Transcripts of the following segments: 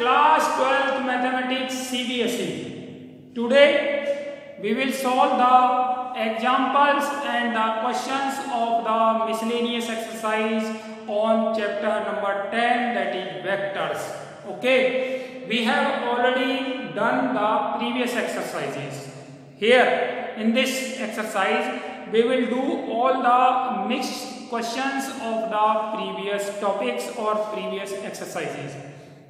class 12th mathematics CBSE. Today we will solve the examples and the questions of the miscellaneous exercise on chapter number 10, that is vectors. Okay, we have already done the previous exercises. Here in this exercise we will do all the mixed questions of the previous topics or previous exercises.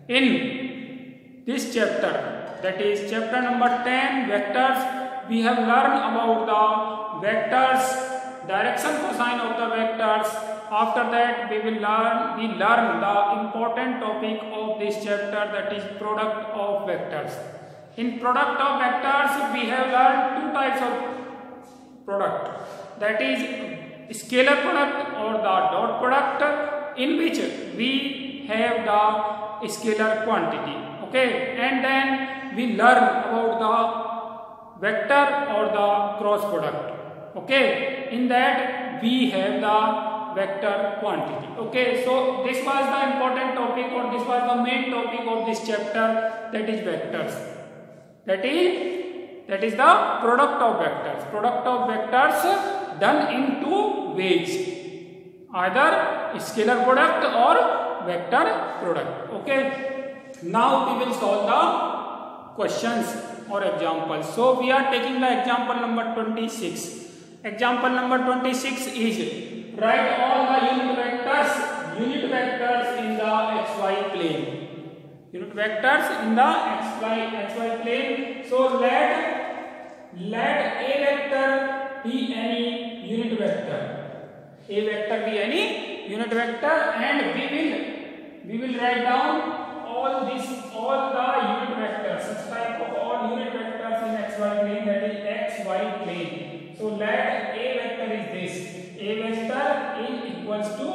In this chapter, that is chapter number 10 vectors, we have learned about the vectors, direction cosine of the vectors. After that we learn the important topic of this chapter, that is product of vectors. In product of vectors we have learned two types of product, that is scalar product or the dot product, in which we have the scalar quantity. Okay, and then we learn about the vector or the cross product. Okay, in that we have the vector quantity. Okay, so this was the important topic, or this was the main topic of this chapter, that is vectors. That is the product of vectors. Product of vectors done in two ways, either scalar product or vector product. Okay, now we will solve the questions or examples. So we are taking the example number 26. Example number 26 is write all the unit vectors in the xy plane. Unit vectors in the xy plane. So let a vector be any unit vector. A vector be any unit vector, and we will write down all the unit vectors, such type of all unit vectors in xy plane, that is xy plane. So let a vector is this. A vector is equals to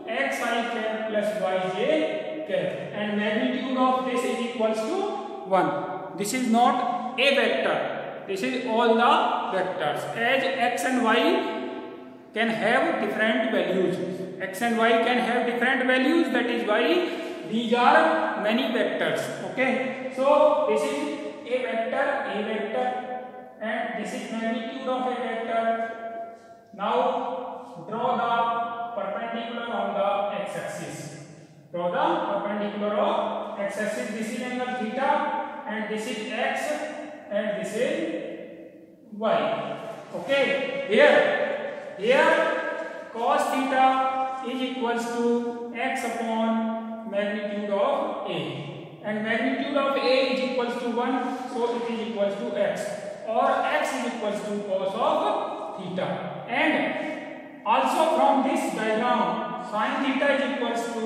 xi cap plus yj cap, and magnitude of this is equals to 1. This is not a vector, this is all the vectors, as x and y can have different values. X and y can have different values, that is why these are many vectors. Okay, so this is a vector, and this is magnitude of a vector. Now draw the perpendicular on the x-axis. Draw the perpendicular of x-axis. This is angle theta, and this is x, and this is y. Okay, here cos theta is equals to x upon magnitude of a, and magnitude of a is equals to 1, so it is equals to x, or x is equals to cos of theta. And also from this diagram, sin theta is equals to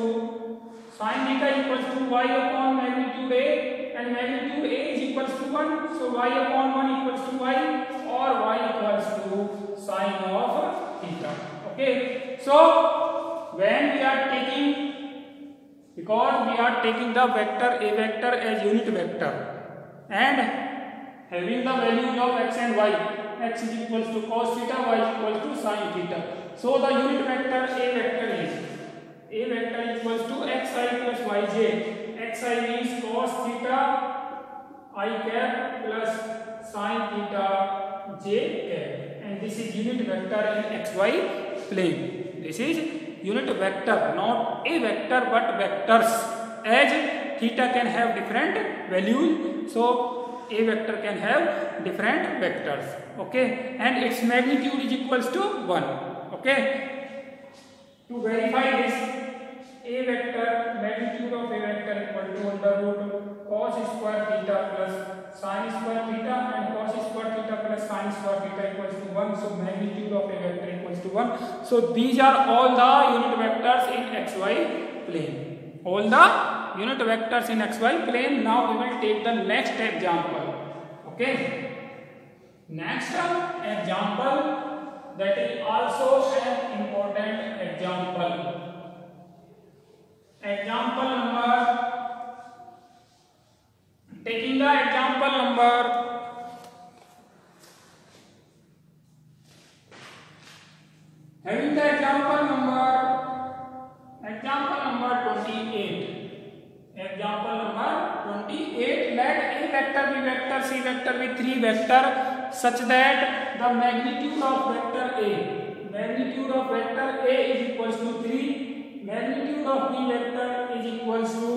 y upon magnitude a, and magnitude a is equals to 1, so y upon 1 equals to y, or y equals to sin of theta. Okay, so when we are taking, because we are taking the vector a vector as unit vector, and having the values of x and y, x is equals to cos theta, y is equals to sin theta. So the unit vector a vector is equals to xi plus yj. Xi means cos theta I cap plus sin theta j cap, and this is unit vector in xy plane. This is unit vector, not a vector but vectors, as theta can have different values, so a vector can have different vectors. Okay, and its magnitude is equals to 1. Okay, to verify this, a vector, magnitude of a vector equal to under root cos square theta plus sin square theta, and cos square theta plus sin square theta equals to 1, so magnitude of a vector equals to 1. So these are all the unit vectors in xy plane. All the unit vectors in xy plane. Now we will take the next example. Okay, next example, that is also an important example. Example number, taking the example number 28. Example number vector, B vector, C vector with 3 vector such that the magnitude of vector A is equals to 3, magnitude of B vector is equals to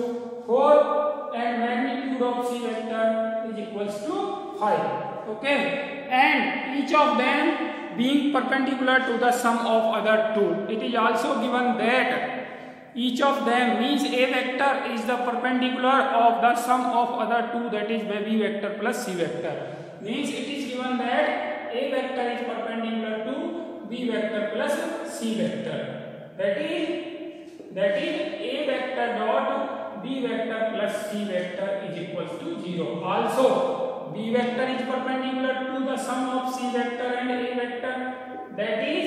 4 and magnitude of C vector is equals to 5. Okay, and each of them being perpendicular to the sum of other two. It is also given that each of them means A vector is the perpendicular of the sum of other two, that is B vector plus C vector. Means it is given that A vector is perpendicular to B vector plus C vector. That is A vector dot B vector plus C vector is equals to 0. Also B vector is perpendicular to the sum of C vector and A vector. That is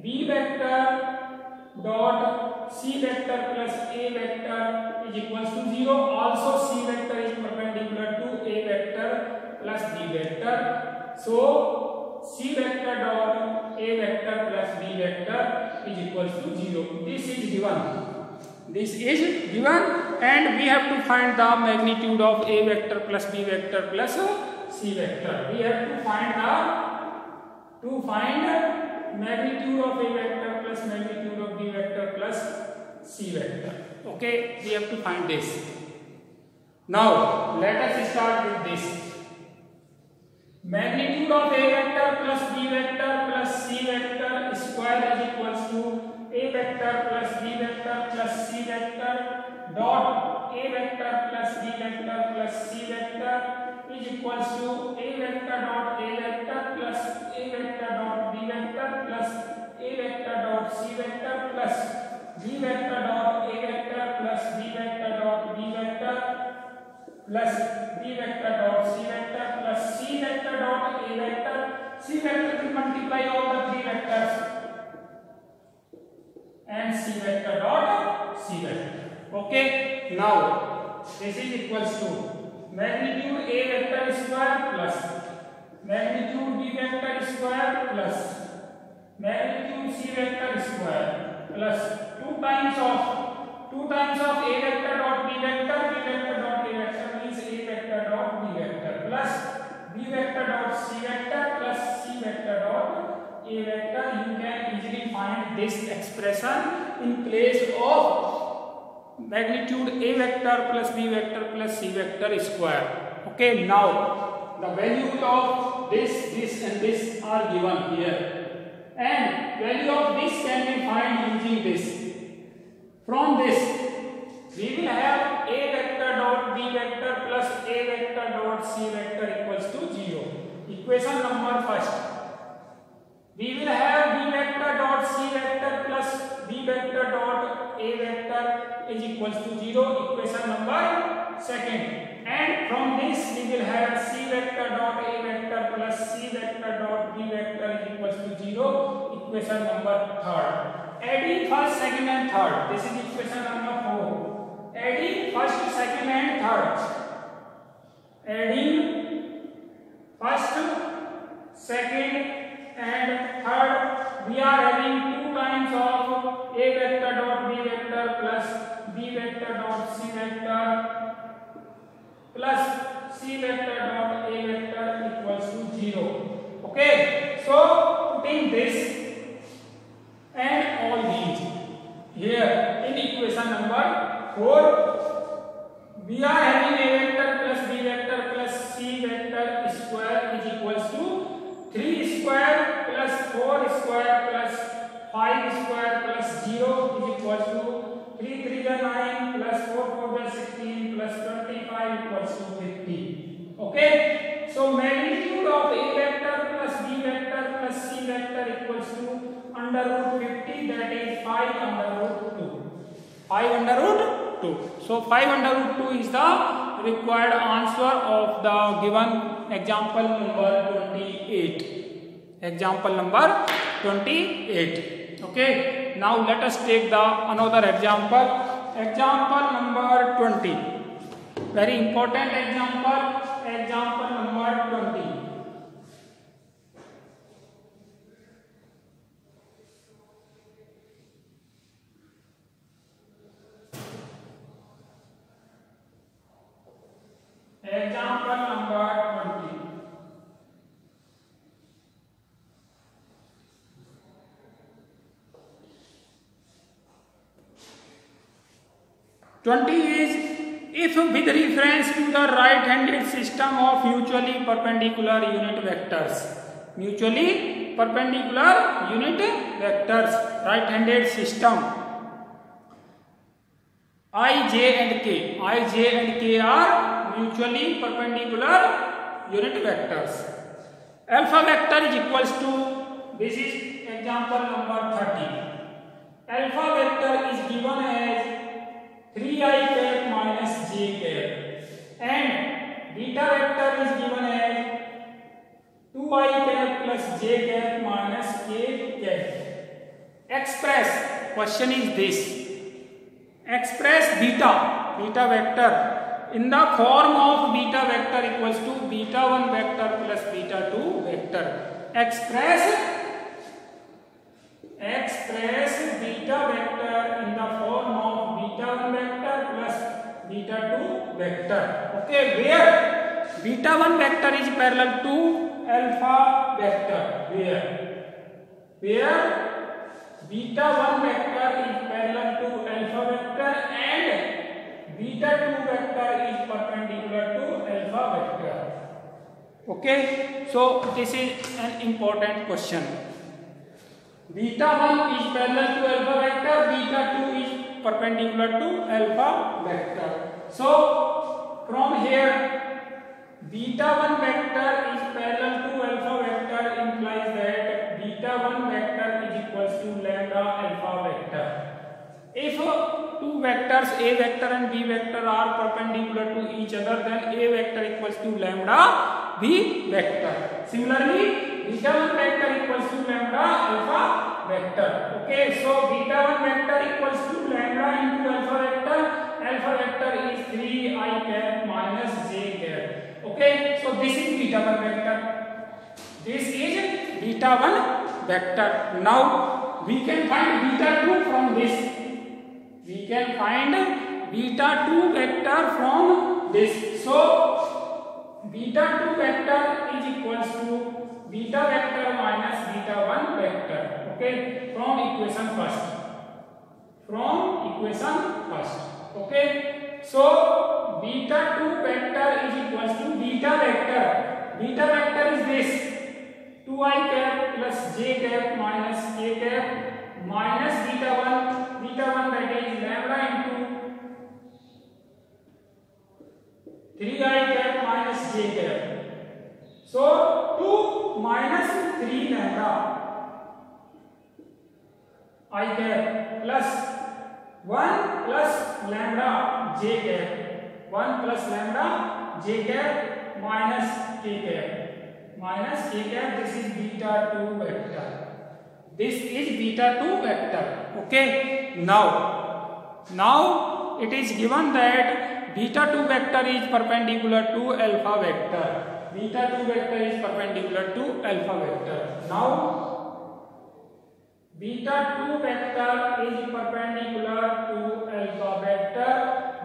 B vector dot C vector plus A vector is equals to 0. Also C vector is perpendicular to A vector plus B vector. So C vector dot A vector plus B vector is equals to 0. This is given and we have to find the magnitude of A vector plus B vector plus C vector. We have to find magnitude of A vector plus magnitude of B vector plus C vector. Okay, we have to find this. Now let us start with this. Magnitude of A vector plus B vector plus C vector square is equals to A vector plus B vector plus C vector dot A vector plus B vector plus C vector is equals to A vector dot A vector plus A vector dot B vector plus A vector dot C vector plus B vector dot A vector plus B vector dot B vector plus B vector dot C vector plus C vector dot A vector. C vector will multiply all the three vectors and C vector dot C vector. Okay, now this is equals to magnitude A vector square plus magnitude B vector square plus magnitude C vector square plus 2 times of A vector dot B vector, B vector dot A vector means A vector dot B vector plus B vector dot C vector plus C vector dot A vector. You can easily find this expression in place of magnitude A vector plus B vector plus C vector square. Okay, now the values of this and this are given here, and value of this can be found using this. From this we will have A vector dot B vector plus A vector dot C vector equals to 0. Equation number first. We will have B vector dot C vector plus B vector dot A vector is equals to 0. Equation number second. And from this we will have C vector dot A vector plus C vector dot B vector is equals to 0. Equation number third. Adding first, second and third. This is equation number 4. Adding first, second and third. Adding first, second and third. We are having 2 times of A vector dot B vector plus B vector dot C vector plus C vector dot A vector equals to 0. Okay. So putting this and all these here in equation number 4, we are having A vector plus B vector plus C vector square is equals to 3 square plus 4 square plus 5 square plus 0 is equals to 3 3 are 9 plus 4 4 are 16 plus 25 equals to 50. Okay, so magnitude of A vector plus B vector plus C vector equals to under root 50, that is 5 under root 2. 5 under root 2. So 5 under root 2 is the required answer of the given example number 28. Example number 28. Okay. Now let us take the another example. Example number 20. Very important example. Example number 20. Example number 20. Is if with reference to the right-handed system of mutually perpendicular unit vectors. Mutually perpendicular unit vectors, right-handed system. I, J and K. I, J and K are mutually perpendicular unit vectors. Alpha vector is equals to, this is example number 30. Alpha vector is given as 3i cap minus j cap, and beta vector is given as 2i cap plus j cap minus k cap. Express, question is this, express beta vector in the form of beta vector equals to beta 1 vector plus beta 2 vector. Express beta vector in the form of beta 1 vector plus beta 2 vector. Okay, where beta 1 vector is parallel to alpha vector. Where beta 1 vector is parallel to alpha vector and beta 2 vector is perpendicular to alpha vector. Okay, so this is an important question. Beta 1 is parallel to alpha vector, beta 2 is perpendicular to alpha vector. So from here beta 1 vector is parallel to alpha vector implies that beta 1 vector is equals to lambda alpha vector. If two vectors A vector and B vector are perpendicular to each other, then A vector equals to lambda B vector. Similarly, beta 1 vector equals to lambda alpha vector. Okay, so beta 1 vector equals to lambda into alpha vector. Alpha vector is 3i cap minus j cap. Okay, so this is beta 1 vector. This is beta 1 vector. Now we can find beta 2 from this. We can find beta 2 vector from this. So beta 2 vector is equals to beta vector minus beta 1 vector. Okay, from equation first. Okay, so beta 2 vector is equals to beta vector. Beta vector is this 2i cap plus j cap minus k cap minus beta 1 that is lambda into 3i cap minus j cap. So 2 minus 3 lambda I cap plus 1 plus lambda j cap, 1 plus lambda j cap minus k cap. This is beta 2 vector. This is beta 2 vector. Okay, now it is given that beta 2 vector is perpendicular to alpha vector. Beta 2 vector is perpendicular to alpha vector. Now beta 2 vector is perpendicular to alpha vector.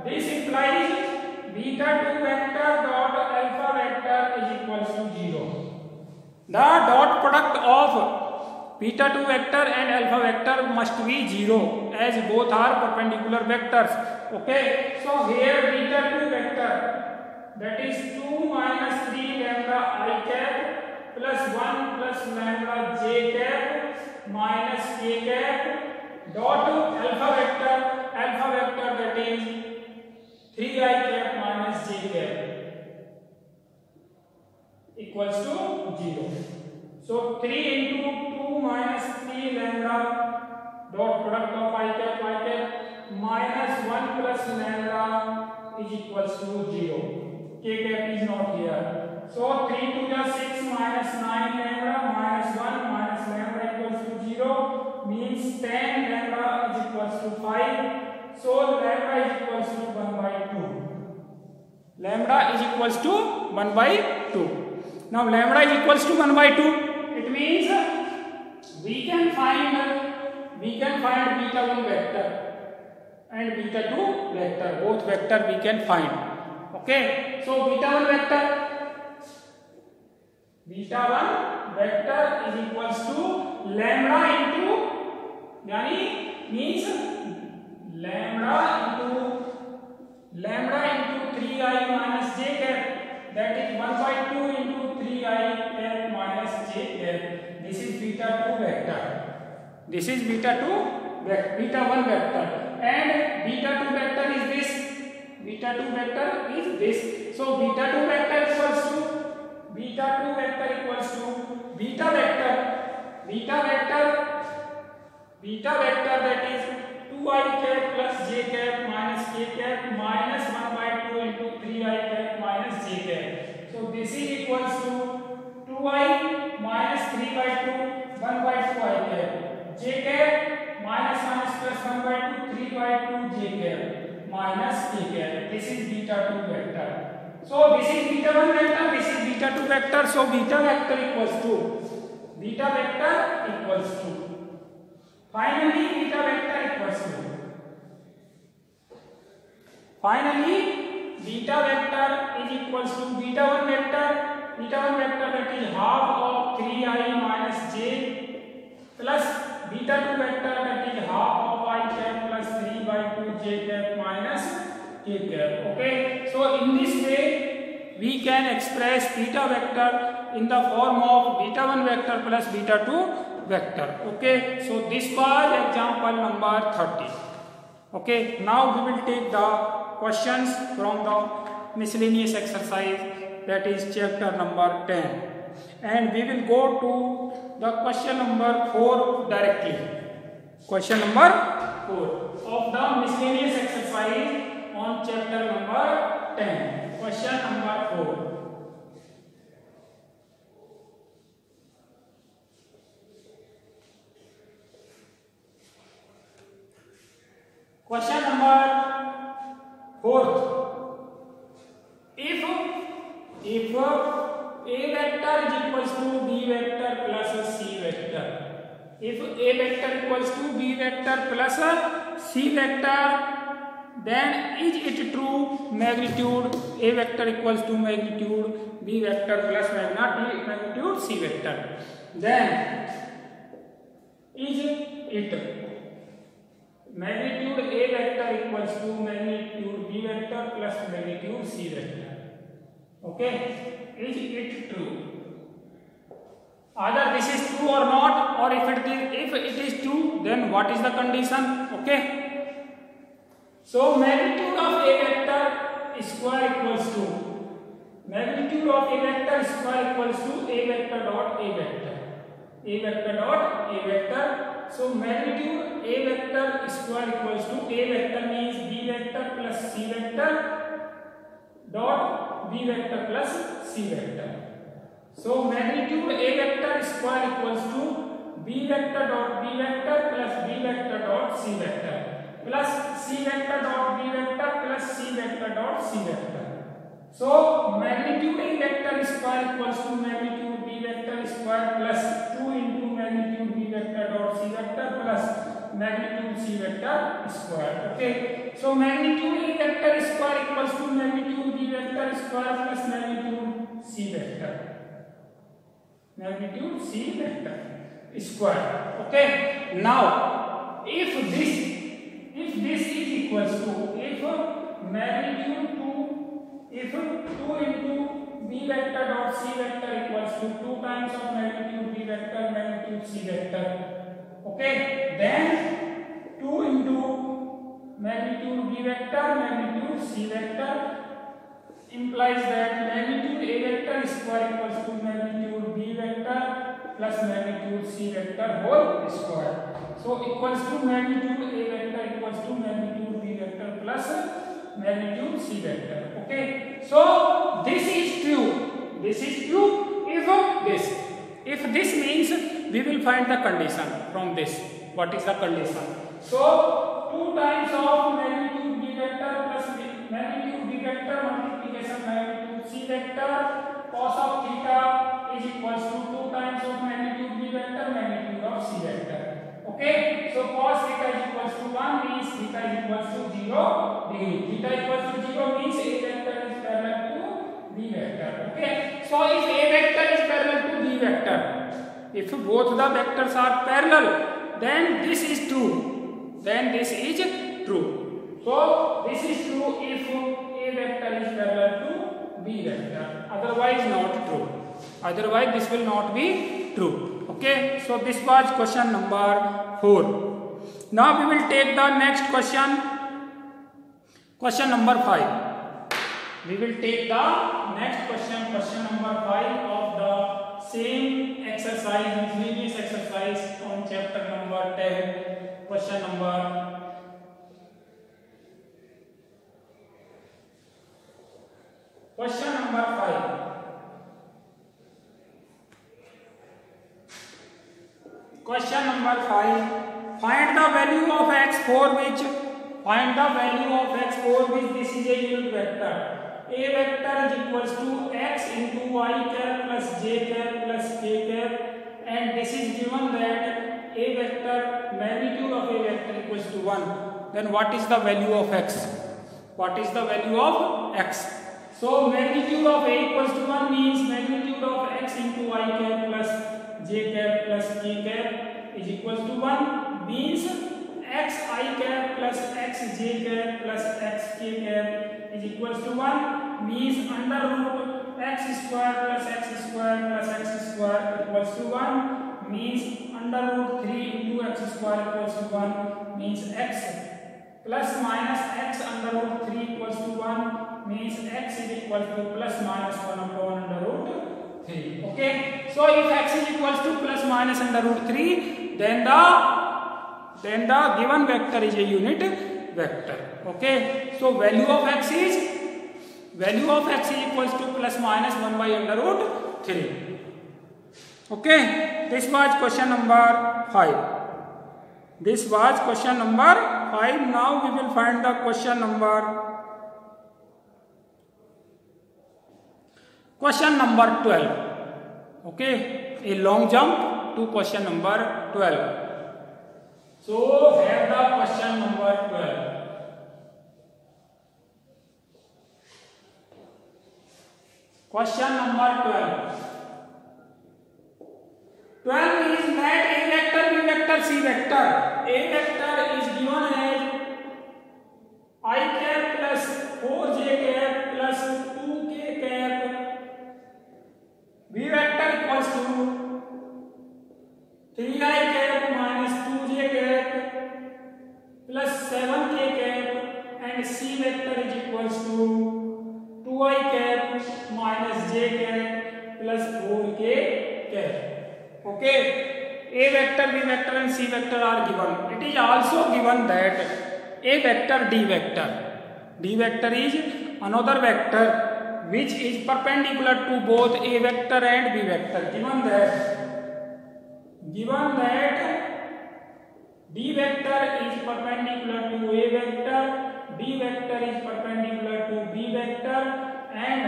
This implies beta 2 vector dot alpha vector is equals to 0. The dot product of beta 2 vector and alpha vector must be 0 as both are perpendicular vectors. Okay, so here beta 2 vector, that is 2 minus 3 lambda I cap plus 1 plus lambda j cap minus k cap dot alpha vector that is 3i cap minus j cap equals to 0. So 3 into 2 minus 3 lambda dot product of I cap minus 1 plus lambda is equals to 0. K cap is not here. So 3 to the 6 minus 9 lambda minus 1 minus lambda equals to 0 means 10 lambda is equals to 5. So lambda is equals to 1 by 2. Lambda is equals to 1 by 2. Now lambda is equals to 1 by 2. It means we can find beta 1 vector and beta 2 vector. Both vector we can find. Okay, so beta 1 vector is equals to lambda into, yani means lambda into 3i minus j cap, that is 1/2 into 3i cap minus j cap. This is beta 2 vector. This is beta 1 vector, and beta 2 vector is this. Beta 2 vector is this. So beta 2 vector equals to beta vector that is 2i cap plus j cap minus k cap minus 1/2 into 3i cap minus j cap. So this is equals to 2i minus 3/2 1/2 i cap, j cap minus plus 1/2 3/2 j cap minus k cap. This is beta 2 vector. So this is beta 1 vector, this is beta 2 vector. So beta vector equals to finally beta vector is equal to beta 1 vector that is half of 3i minus j plus beta 2 vector that is half of I cap plus 3/2 j cap minus k cap. Okay, so in this way we can express beta vector in the form of beta 1 vector plus beta 2 vector. Okay, so this was example number 30. Okay, now we will take the questions from the miscellaneous exercise, that is chapter number 10, and we will go to the question number 4 directly. Question number 4 of the miscellaneous exercise on chapter number 10. Question number 4. Question number 4. If A vector is equals to B vector plus C vector, if A vector equals to B vector plus C vector, then is it true magnitude A vector equals to magnitude B vector plus magnitude C vector? Then is it magnitude A vector equals to magnitude B vector plus magnitude C vector? Okay, is it true? Either this is true or not, or if it is true, then what is the condition? Okay, so magnitude of A vector square equals to A vector dot A vector. So magnitude A vector square equals to A vector means B vector plus C vector dot B vector plus C vector. So magnitude A vector square equals to B vector dot B vector plus B vector dot C vector plus C vector dot B vector plus C vector dot C vector. So magnitude A vector square equals to magnitude B vector square plus 2 into magnitude B vector dot C vector plus magnitude C vector square. Okay, so magnitude A vector square equals to magnitude B vector square plus magnitude C vector square. Okay, now if this is equals to, if 2 into B vector dot C vector equals to 2 times of magnitude B vector magnitude C vector, okay, then 2 into magnitude B vector magnitude C vector implies that magnitude A vector square equals to magnitude B vector plus magnitude C vector whole square. So equals to magnitude A vector equals to magnitude B vector plus magnitude C vector. Okay, so this is true if this means we will find the condition from this. What is the condition? So 2 times of magnitude B vector plus magnitude B vector multiplication magnitude C vector cos of theta is equals to 2 times of magnitude B vector magnitude of C vector. Okay, so cos theta is equals to 1 means theta is equals to 0 degree. Theta equals to 0 means A vector is B vector. Okay. So if A vector is parallel to B vector, if both the vectors are parallel, then this is true. Then this is true. So this is true if A vector is parallel to B vector. Otherwise not true. Otherwise this will not be true. Okay. So this was question number 4. Now we will take the next question. Question number 5. We will take the next question. Question number 5 of the same exercise, miscellaneous exercise on chapter number 10. Question number 5. Question number 5. Find the value of x for which this is a unit vector. A vector is equals to x into y cap plus j cap plus k cap, and this is given that a vector, magnitude of a vector equals to 1. Then what is the value of x? What is the value of x? So magnitude of a equals to 1 means magnitude of x into y cap plus j cap plus k cap is equals to 1, means x I cap plus x j cap plus x k cap is equals to 1, means under root x square plus x square plus x square equals to 1, means under root 3 into x square equals to 1, means x plus minus x under root 3 equals to 1, means x is equal to plus minus 1 upon under root 3. Okay. So if x is equals to plus minus under root 3, then the given vector is a unit vector. Okay. So value of x is equals to plus minus 1 by under root 3. Okay. This was question number 5. This was question number 5. Now we will find the question number 12. Okay. A long jump to question number 12. So here the question number 12. Question number 12. 12 is that A vector, B vector, C vector. A vector is given as I cap plus 4j cap plus 2k cap. B vector equals to 3i cap minus 2j cap plus 7k cap, and C vector is equals to 2i cap minus j cap plus 4k cap. Okay. A vector, B vector and C vector are given. It is also given that A vector, D vector. D vector is another vector which is perpendicular to both A vector and B vector. Given that D vector is perpendicular to A vector, D vector is perpendicular to B vector, and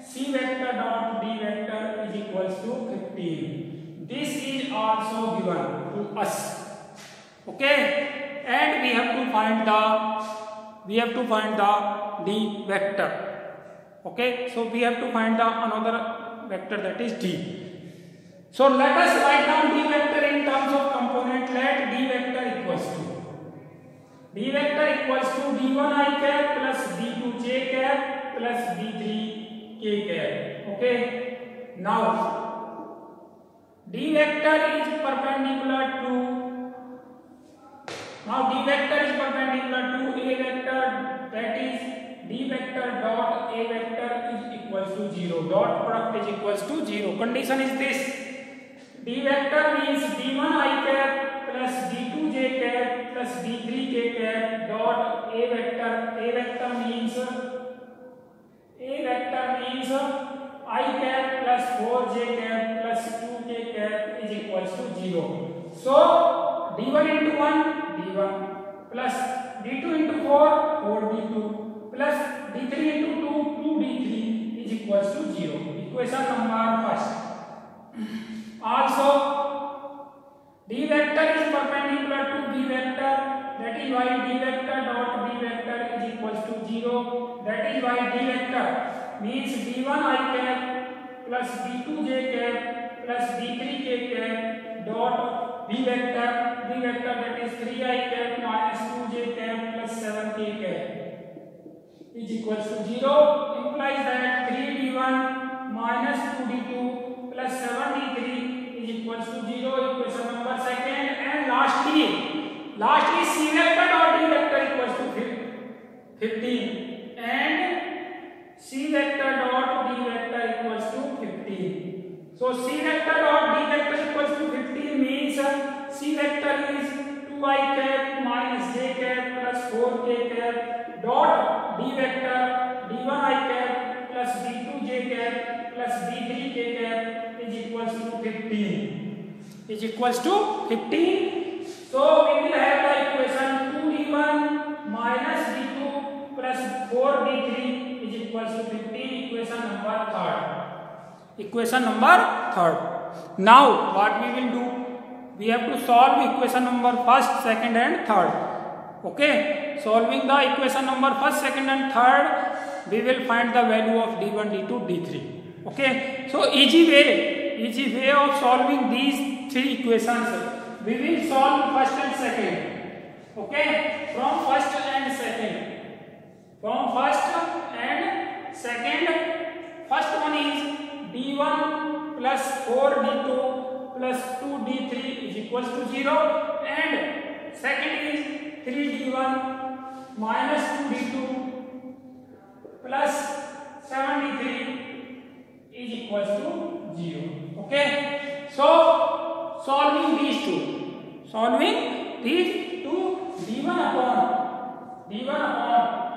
C vector dot D vector is equals to 15. This is also given to us. Okay, and we have to find the D vector. Okay, so we have to find the another vector, that is D. So let us write down D vector in terms of component. Let D vector equals to D1i cap plus D2j cap plus D3k cap. Okay, now D vector is perpendicular to A vector, that is D vector dot A vector is equals to 0. Dot product is equals to 0. Condition is this: D vector means D1i cap plus D2j cap plus D3k cap dot A vector. A vector means I cap plus 4j cap plus 2k cap is equals to 0. So D1 into 1 D1 plus D2 into 4 4D2 plus D3 into 2 2D3 is equals to 0. Equation number first. Also D vector is perpendicular to B vector, that is why D vector dot B vector is equals to 0. That is why D vector means d1 I cap plus d2 j cap plus d3 k cap dot b vector that is 3 I cap minus 2 j cap plus 7 k cap is equals to 0, implies that 3 d1 minus 2 d2 plus 7 d3 is equals to 0, equation number second. And lastly c vector dot d vector equals to 15 and c vector dot d vector equals to 15. So c vector dot d vector equals to 15 means c vector is 2 I cap minus j cap plus 4 k cap dot d vector d1 I cap plus d2 j cap plus d3 k cap is equals to 15. Is equals to 15. So we will have the equation 2d1 minus d2 plus 4d3 is equals to 15. Equation number third. Equation number third. Now what we will do? We have to solve equation number first, second and third. Okay, solving the equation number first, second and third, we will find the value of d1, d2, d3. Okay, so easy way of solving these three equations. We will solve first and second. Okay, from first and second. First one is d1 plus 4d2 plus 2d3 is equals to 0, and second is 3d1 minus 2d2 plus 7d3 is equals to 0. Okay, so solving these two, d1 upon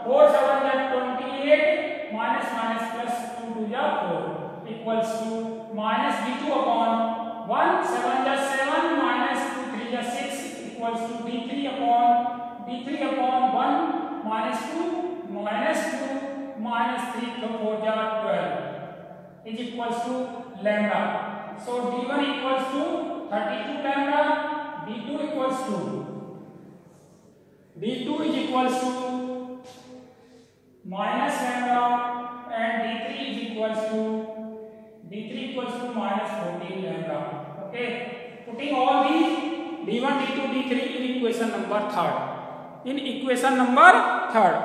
4 7 that 28 minus plus 2 to the 4 equals to minus d2 upon 1 7 just 7 minus 2 3 just 6 equals to d3 upon 1 minus 2 minus 3 4 just 12 is equals to lambda. So d1 equals to 32 lambda, d2 is equals to minus lambda, and d3 equals to minus 14 lambda. Okay, putting all these d1, d2, d3 in equation number third. In equation number third,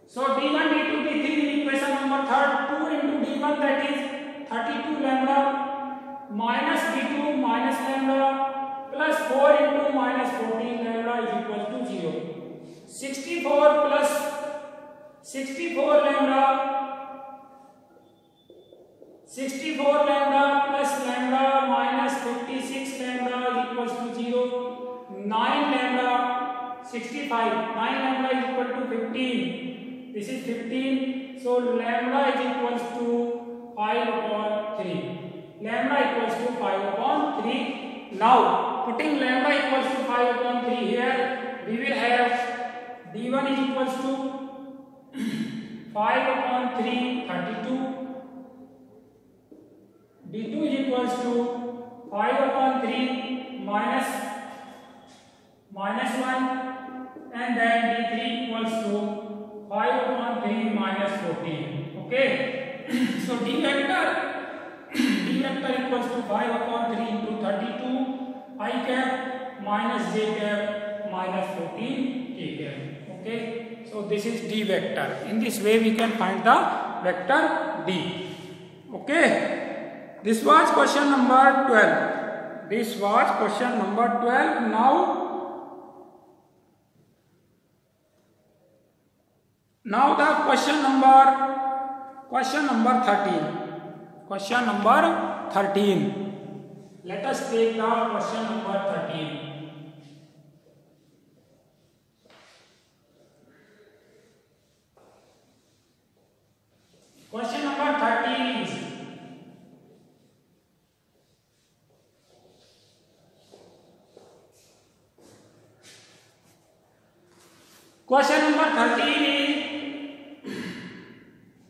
so d1, d2, d3 in equation number third, 2 into d1 that is 32 lambda minus d2 minus lambda plus 4 into minus 14 lambda is equal to 0. 64 plus 64 lambda plus lambda minus 56 lambda is equals to 0. 9 lambda 65, 9 lambda is equal to 15. This is 15. So lambda is equals to 5 upon 3. Lambda equals to 5 upon 3. Now putting lambda equals to 5 upon 3 here, we will have d1 is equals to 5 upon 3, 32. d2 is equals to 5 upon 3 minus 1, and then d3 equals to 5 upon 3 minus 14. Okay, so d vector equals to 5 upon 3 into 32 I cap minus j cap minus 14 k cap. Okay, so this is d vector. In this way we can find the vector d. Okay, this was question number 12. Now the question number 13. Question number 13. Let us take the question number 13. Question number 13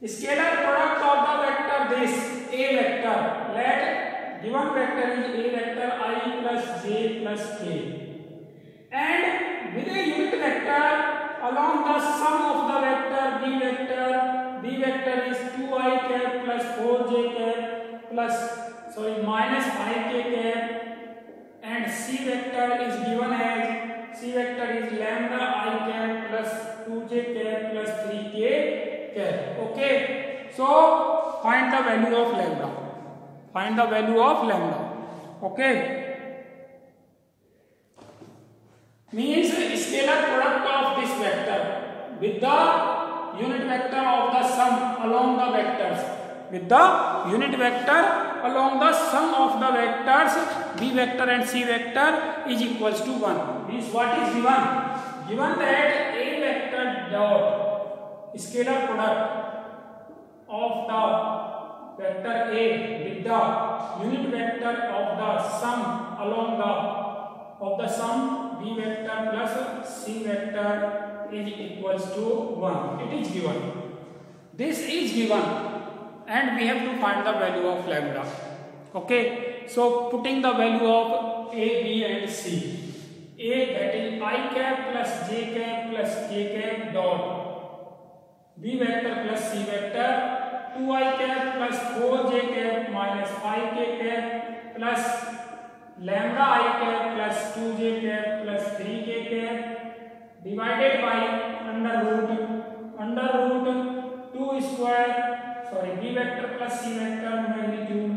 is scalar product of the vector this one vector is a vector I plus j plus k, and with a unit vector along the sum of the vector b vector is 2i cap plus 4j cap plus minus 5k cap, and c vector is given as lambda I cap plus 2j cap plus 3k cap. Okay, so find the value of lambda. Okay, means scalar product of this vector with the unit vector of the sum along the vectors, b vector and c vector is equals to 1. Means what is given that a vector dot scalar product of the vector a with the unit vector of the sum along the sum b vector plus c vector is equals to 1. It is given. This is given, and we have to find the value of lambda. Okay, so putting the value of a, b and c. A, that is I cap plus j cap plus k cap dot b vector plus c vector 2i cap plus 4j cap minus 5k cap plus lambda I cap plus 2j cap plus 3k cap divided by under root 2 square b vector plus c vector magnitude.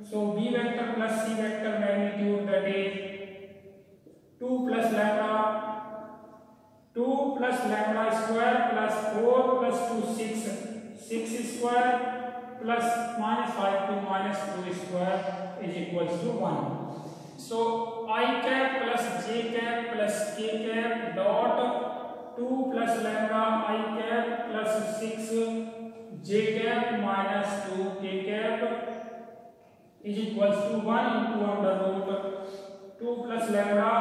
So b vector plus c vector magnitude, that is 2 plus lambda square plus 4 plus 2 6 square plus minus 5 to minus 2 square is equals to 1. So I cap plus j cap plus k cap dot 2 plus lambda I cap plus 6 j cap minus 2 k cap is equals to 1 into under root 2 plus lambda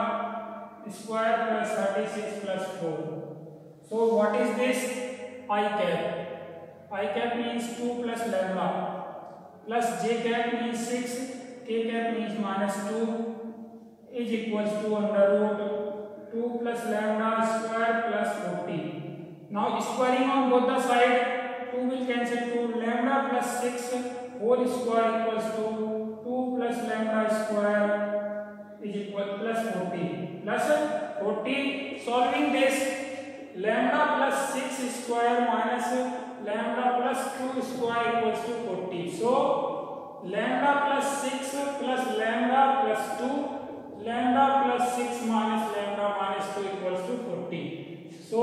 square plus 36 plus 4. So what is this? I cap means 2 plus lambda plus j cap means 6, k cap means minus 2 is equals to under root 2 plus lambda square plus 40. Now squaring on both the side, 2 will cancel to lambda plus 6 whole square equals to 2 plus lambda square is equal plus 40 plus 40. Solving this, lambda plus 6 square minus lambda plus 2 square equals to 40. So lambda plus 6 plus lambda plus 2, lambda plus 6 minus lambda minus 2 equals to 40. So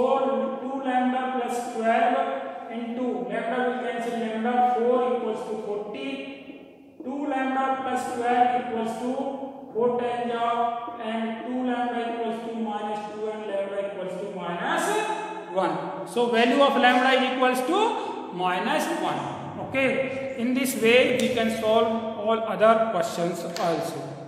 2 lambda plus 12 into lambda will cancel, lambda 4 equals to 40. 2 lambda plus 12 equals to 4 times and 2 lambda equals to minus 2 and lambda equals to minus 1. So value of lambda is equals to minus 1. Okay, in this way we can solve all other questions also.